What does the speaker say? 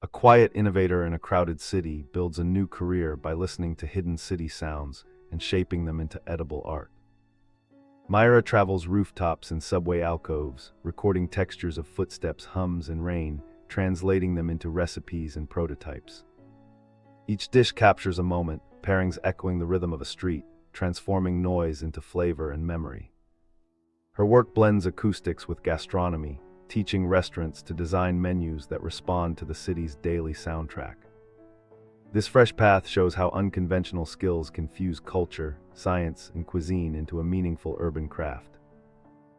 A quiet innovator in a crowded city builds a new career by listening to hidden city sounds and shaping them into edible art. Myra travels rooftops and subway alcoves, recording textures of footsteps, hums, and rain, translating them into recipes and prototypes. Each dish captures a moment, pairings echoing the rhythm of a street, transforming noise into flavor and memory. Her work blends acoustics with gastronomy, teaching restaurants to design menus that respond to the city's daily soundtrack. This fresh path shows how unconventional skills can fuse culture, science, and cuisine into a meaningful urban craft.